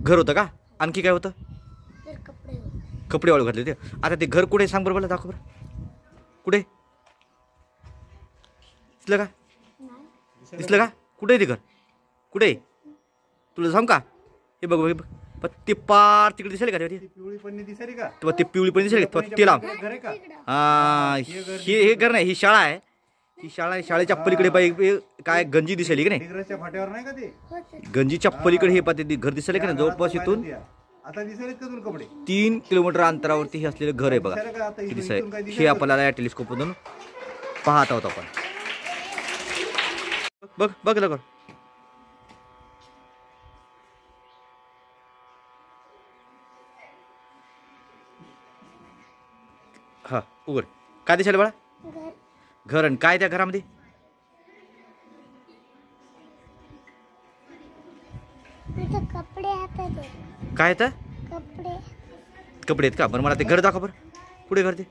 घर होतं का? आणखी काय होतं? कपडे वाळू घातले होते. आता ते घर कुठे सांग बरं मला, दाखव बरं. कुठे दिसलं का? दिसलं का? कुठे आहे ते घर? कुठे तुला सांग का? हे बघ बघ, ते पार तिकडे दिसेल का? ते पिवळी पन्नी दिसेल का? ते पिवळी पन्नी दिसेल का? ते लांब. हा, हे घर नाही, ही शाळा आहे. ही शाळा आहे. शाळेच्या पलीकडे पाहिजे काय गंजी दिसेल की नाही? गंजीच्या पलीकडे हे पाहते घर दिसेल का नाही? जवळपास इथून 3 किलोमीटर अंतरावरती हे असलेलं घर आहे बघा. किती आहे हे आपल्याला या टेलिस्कोपमधून पाहत आहोत आपण. बघ बघ लवकर. हा उघड. काय दिसेल बाळा? घर. आणि काय त्या घरामध्ये? कपडे आहेत. काय येतं? कपडे आहेत का? बरं मला ते घर दाखव बरं. कुठे घर? ते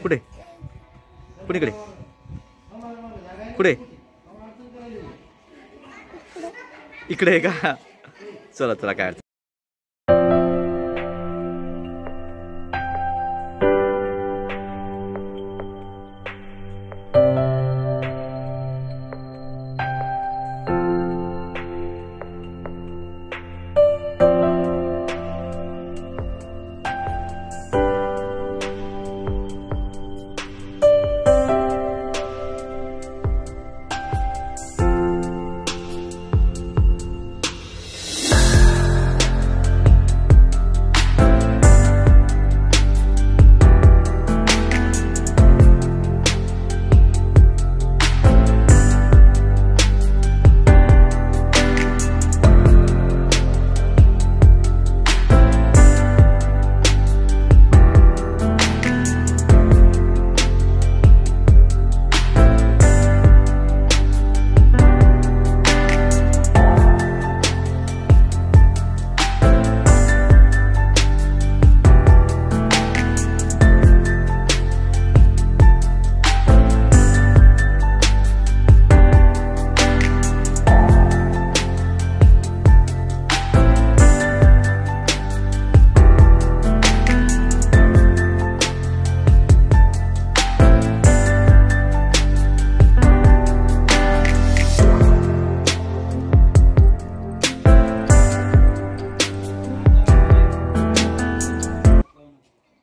कुठे? कुणीकडे? कुठे? इकडे आहे का? चला चला काय अडचण.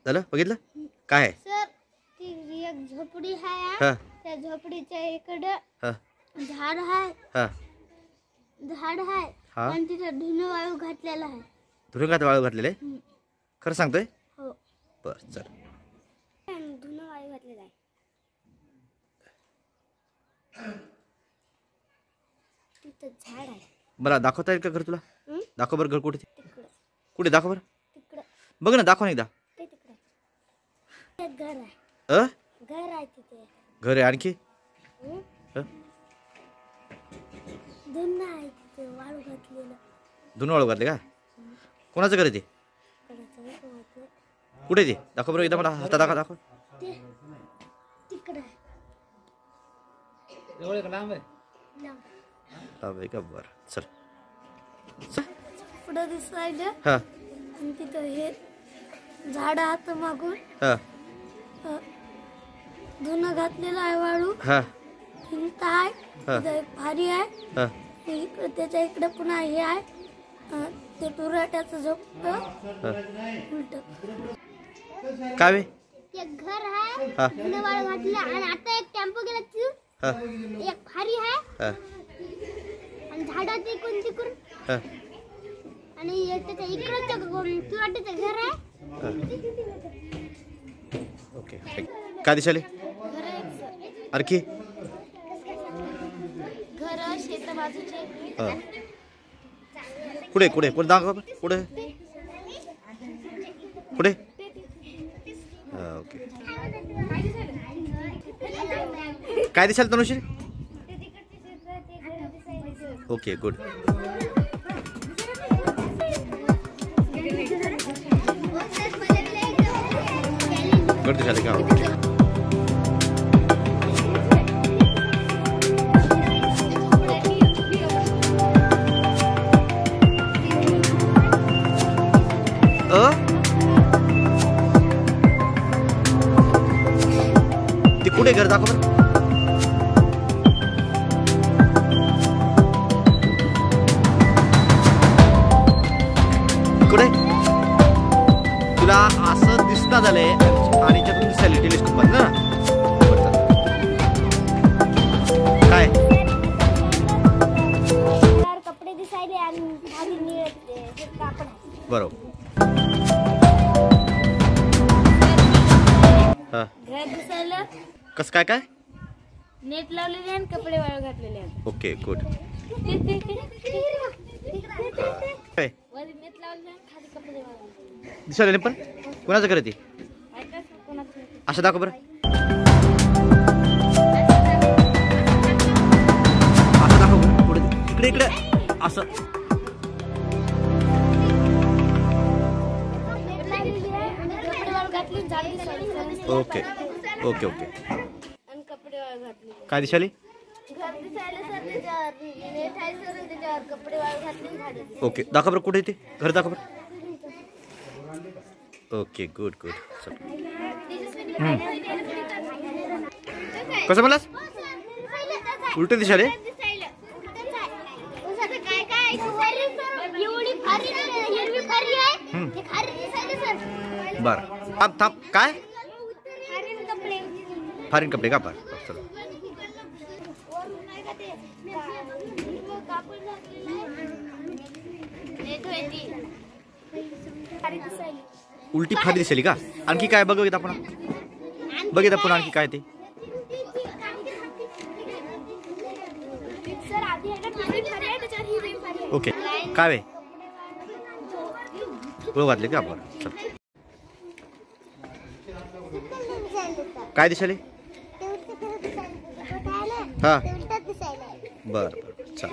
झालं बघितलं काय आहे? सर ती एक झोपडी आहे. त्या झोपडीच्या इकडे झाड आहे. झाड आहे आणि तिथे धुणं वाळू घातलेला आहे. धुणं वाळू घातलेलं आहे? खरं सांगतोय? हो. बरं चल. धुणं वाळू घातलेला आहे. तिथे झाड आहे. मला दाखवता येईल का घर तुला? दाखव बरं घर कुठे? कुठे दाखव बरं. तिकडे बघ ना, दाखव ना एकदा. घर आहे. घर आहे तिथे. घर आहे आणखी? धुणं आहे तिथे वाळू घातलेलं. धुणं वाळू घातले का? कोणाचं घर आहे ते? कुठे ते दाखव बरं एकदा मला. हातात दाखव. तिकडे आहे. लांब आहे का? बरं चल. पुढे दिसायला तिथं हे झाड हात मागून धुणं घातलेलं आहे वाळू. भिंत आहे. भारी आहे. त्याच्या इकडे पुन्हा हे आहे ते टुराट्याचं झोपट उलट. काय एक घर आहे. धुणं वाळू घातलं. आणि आता एक टेम्पो गेला तिथून. एक भारी आहे. आणि झाडात तिकडून आणि त्याच्या इकडे टुराट्याचं घर आहे. ओके काय दिसाले? आणखी घर शेत बाजूचे. कुठे कुठे कुठे दाखव कुठे कुठे? ओके काय दिसाल तनुश्री? Okay good. गुड दिसाले का? ते कुठे घर दाखव बरं. कुठे तुला असं दिसता झालंय आणि त्यातून दिसायला टेलिस्कोप ना काय कपडे दिसायले आणि खाली निळे कापड. बरोबर. घर दिसायला कस काय काय नेट लावलेले आणि कपडे वाळू घातलेले आहेत. Okay good. वर नेट लावलेले आणि खाली कपडे वाळू. दिसायला नाही पण कोणाचं घर आहे ते असं दाखव बरं. असं दाखव बरं. पुढे इकडे इकडे असं. Okay okay okay. कपडे वाळू घातले. काय दिसायली घर दिसायला सर त्याच्यावर नेट आहे सर त्याच्यावर कपडे वाळू घातले झाडे. ओके दाखव बरं कुठे ते घर दाखव बरं. Okay good good. कसं म्हणलास उलट दिसायले. बर थांब थांब काय फारीन कपडे का बरं चला. उलटी फारी दिसली का. आणखी काय बघित आपण बघित आपण आणखी काय ते ओके काय ओळख घातले का आपण. चल काय दिसले हा बर बर चल.